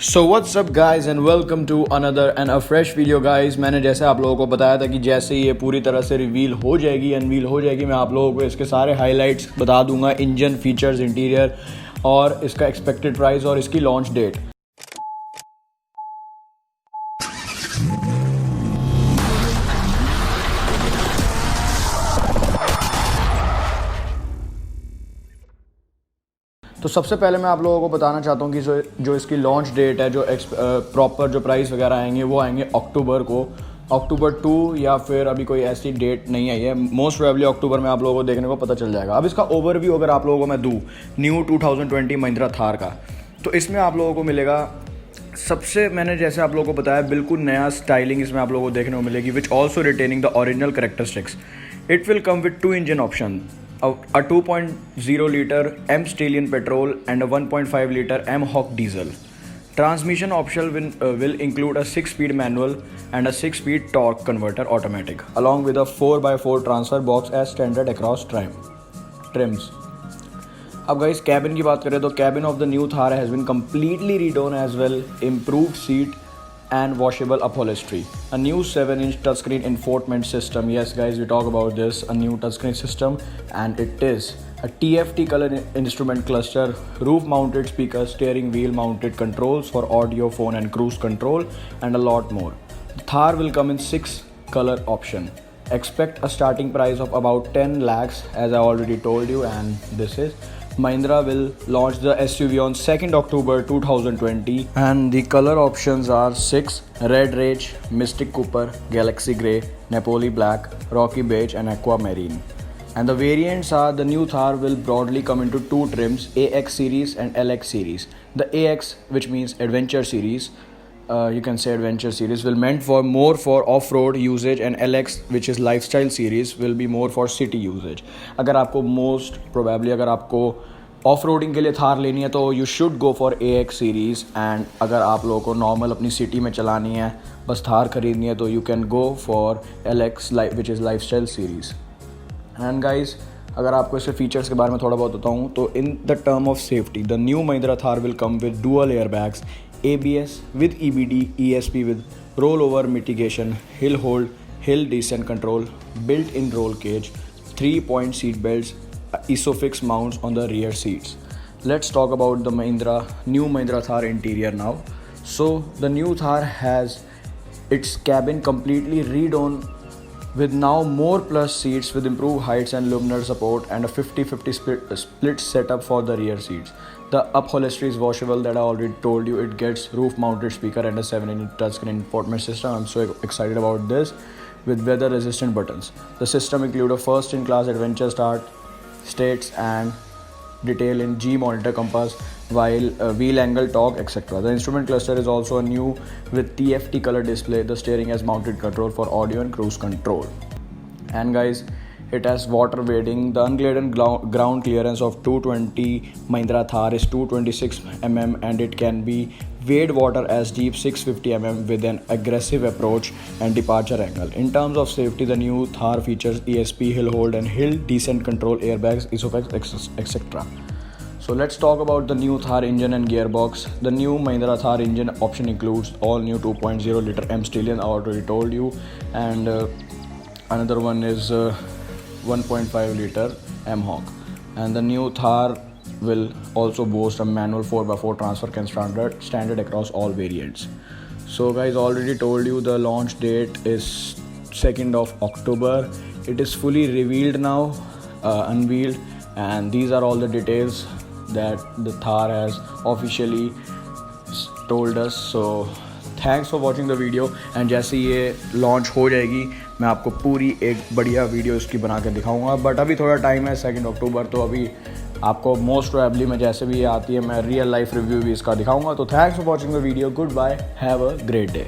So what's up guys and welcome to another and a fresh video guys. मैंने जैसे आप लोगों को बताया था कि जैसे ये पूरी तरह से रिवील हो जाएगी अनवील हो जाएगी, मैं आप लोगों को इसके सारे हाइलाइट्स बता दूंगा, इंजन फीचर्स, इंटीरियर और इसका एक्सपेक्टेड प्राइस और इसकी लॉन्च डेट। तो सबसे पहले मैं आप लोगों को बताना चाहता हूँ कि जो इसकी लॉन्च डेट है, जो प्रॉपर जो प्राइस वगैरह आएंगे वो आएंगे अक्टूबर को, अक्टूबर 2 या फिर अभी कोई ऐसी डेट नहीं आई है। मोस्ट प्रोबेबली अक्टूबर में आप लोगों को देखने को पता चल जाएगा। अब इसका ओवरव्यू अगर आप लोगों को मैं दूँ न्यू 2020 महिंद्रा थार का, तो इसमें आप लोगों को मिलेगा सबसे, मैंने जैसे आप लोगों को बताया, बिल्कुल नया स्टाइलिंग इसमें आप लोगों को देखने को मिलेगी, which also retaining the original characteristics. It will come with two engine option, a 2.0 liter M Stallion petrol and a 1.5 liter M Hawk diesel. Transmission option will include a 6-speed manual and a 6-speed torque converter automatic, along with a 4x4 transfer box as standard across trims. अब guys cabin की बात करें तो cabin of the new Thar has been completely redone as well, improved seat and washable upholstery, a new 7-inch touchscreen infotainment system. Yes guys, we talk about this, a new touchscreen system, and it is a TFT color instrument cluster, roof mounted speakers, steering wheel mounted controls for audio, phone and cruise control, and a lot more. The Thar will come in 6 color option. Expect a starting price of about 10 lakhs as I already told you, and this is Mahindra will launch the SUV on 2nd October 2020, and the color options are 6: Red Rage, Mystic Cooper, Galaxy Grey, Napoli Black, Rocky Beige and Aquamarine. And the variants are, the new Thar will broadly come into two trims, AX series and LX series. The AX, which means Adventure series, you can say Adventure series, will meant for more for off-road usage, and LX, which is Lifestyle series, will be more for city usage. अगर आपको most probably अगर आपको off roading के लिए थार लेनी है तो you should go for AX series, and अगर आप लोगों को नॉर्मल अपनी सिटी में चलानी है, बस थार खरीदनी है, तो you can go for LX which is lifestyle series. And guys अगर आपको इसके फीचर्स के बारे में थोड़ा बहुत बताऊँ तो in the term of safety, the new Mahindra Thar will come with dual air bags, ABS with EBD, ESP with rollover mitigation, hill hold, hill descent control, built-in roll cage, 3-point seat belts, ISOFIX mounts on the rear seats. Let's talk about the new Mahindra Thar interior now. So the new Thar has its cabin completely redone with now more plush seats with improved heights and luminar support, and a 50-50 split setup for the rear seats. The upholstery is washable, that I already told you. It gets roof mounted speaker and a 7-inch touchscreen infotainment system. I'm so excited about this, with weather resistant buttons. The system include a first in class adventure start, states and detail in G monitor compass, while wheel angle, torque, etc. The instrument cluster is also a new with TFT color display. The steering has mounted control for audio and cruise control. And guys, it has water wading. The ungraded ground clearance of 220 Mahindra Thar is 226 mm, and it can be wade water as deep 650 mm with an aggressive approach and departure angle. In terms of safety, the new Thar features ESP, hill hold and hill descent control, airbags, ISOFIX, etc. So let's talk about the new Thar engine and gearbox. The new Mahindra Thar engine option includes all new 2.0 liter M Stallion, I already told you, and another one is 1.5 liter M Hawk. And the new Thar will also boast a manual 4x4 transfer can standard across all variants. So guys, already told you the launch date is 2nd of October. It is fully revealed now, unveiled, and these are all the details that the Thar has officially told us. So thanks for watching the video, and जैसे ये launch हो जाएगी मैं आपको पूरी एक बढ़िया video इसकी बना के दिखाऊंगा, बट अभी थोड़ा टाइम है, 2 अक्टूबर, तो अभी आपको मोस्ट प्रोबेबली मैं जैसे भी ये आती है मैं रियल लाइफ रिव्यू भी इसका दिखाऊंगा। तो thanks for watching the video, good bye, have a great day.